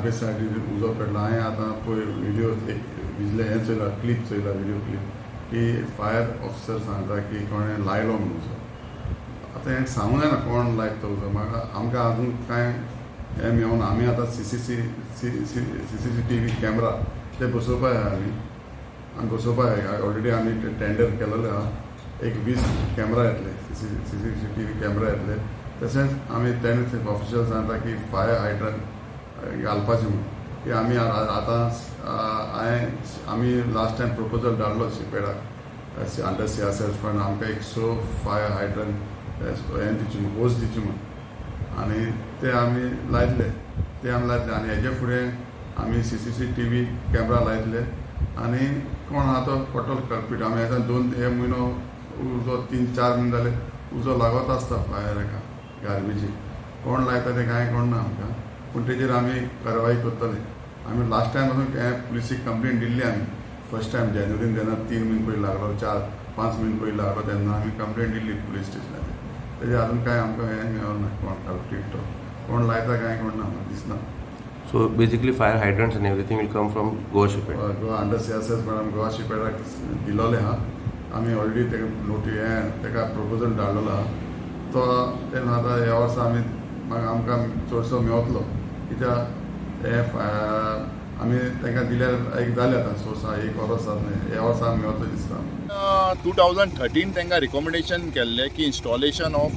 Garbage सायडीन उजो पेटलो। हांवें आतां पळय व्हिडिओ एक विजले हें चयला, क्लिप चयला, व्हिडिओ क्लिप की फायर ऑफिसर सांगता की कोणें लायलो म्हणून उजो। आतां हें सांगूं जायना कोण लायता तो उजो, म्हाका आमकां आजून कांय हें मेळूना। आमी आतां CCTV कॅमेरा ते बसोवपाक जाय, आमी बसोवपाक जाय। ऑलरेडी आमी टेंडर केलेलें आहा, एक 20 कॅमेरा येतले, CCTV कॅमेरा येतले। तशेंच आमी तेणें ऑफिशियल सांगता की फायर हायड्रंट घालपाचें म्हणून की आमी आतां आमी लास्ट टायम प्रपोजल धाडलो शिपयार्डाक अंडर CSS फंड आमकां एक 100 फायर हायड्रंट हें दिवचें म्हणून, होज दिवचें म्हणून, आनी ते आमी लायतले आनी हेजे फुडें आमी CCTV कॅमेरा लायतले। आनी कोण आहा तो टोटल कल्पीट आमी आतां हे म्हयनो उजो 3-4 म्हयने जाले उजो लागत आसता फायर हेका गार्बेजीक। कोण लायता तें कांय कळना आमकां, पूण तेजेर आमी कारवाई करतले। आमी लास्ट टायम पासून हें पुलिसीक कंप्लेन दिल्ली आमी फर्स्ट टायम जानेवारीन जेन्ना 3 म्हयने पयलीं लागलो, 4-5 म्हयने पयलीं लागलो तेन्ना आमी कंप्लेन दिल्ली पुलीस स्टेशनाचेर। तेजेर आजून कांय आमकां हें मेळना, कोण कल्पीट तो कोण लायता कांय कळना म्हाका दिसना। So basically fire hydrants and everything will come from Goa Shipyard. Goa under CSS fund आमी गोवा शिपयार्डाक दिलोलें आहा। आमी ऑलरेडी तेका तेका प्रपोजल धाडलेलो आहा तो। तेन्ना आतां ह्या वर्सा आमकां चडसो मेवतलो, कित्याक हे आमी तांकां दिल्यार एक जालें आतां सोर्सा 1 वर्स जालें, ह्या वर्सा मेवतलो दिसता। 2013 तांकां रिकमेंडेशन केल्लें की इन्स्टॉलेशन ऑफ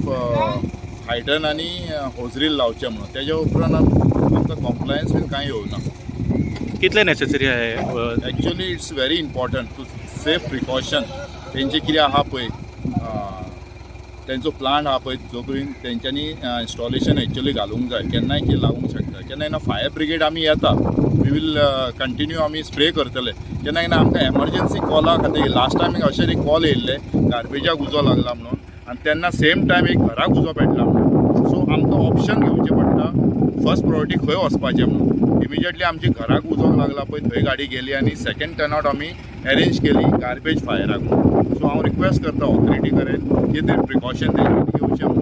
हायड्रन आनी होजरील लावचें म्हणून। तेज्या उपरांत आमकां कॉम्प्लायन्स बीन कांय येवना। कितले नेसेसरी आहे actually it's very important to safe precaution. तेंचे कितें आहा पळय, तेंचो प्लान आहा पळय, जो पर्यंत तेंच्यांनी इन्स्टॉलेशन एक्चुअली घालूंक जाय, केन्नाय कितें लावूंक शकता। केन्ना केन्ना फायर ब्रिगेड आमी येता, वी वील कंटिन्यू आमी स्प्रे करतले। केन्ना केन्ना आमकां एमर्जन्सी कॉला खातीर लास्ट टायम अशें एक कॉल येयल्ले गार्बेजाक उजो लागला म्हणून, आनी तेन्ना सेम टायम एक घराक उजो पेटला म्हणून। सो आमकां ऑप्शन घेवचें पडटा फर्स्ट प्रायोरिटी खंय वचपाचें म्हणून। इमिजिएटली आमची घराक उजो लागला पळय थंय गाडी गेली आनी सेकंड टर्नआउट आमी अरेंज केली गार्बेज फायराक। सो हांव रिक्वेस्ट करता ऑथॉरिटी कडेन की ते प्रिकॉशन घेवचें म्हणून।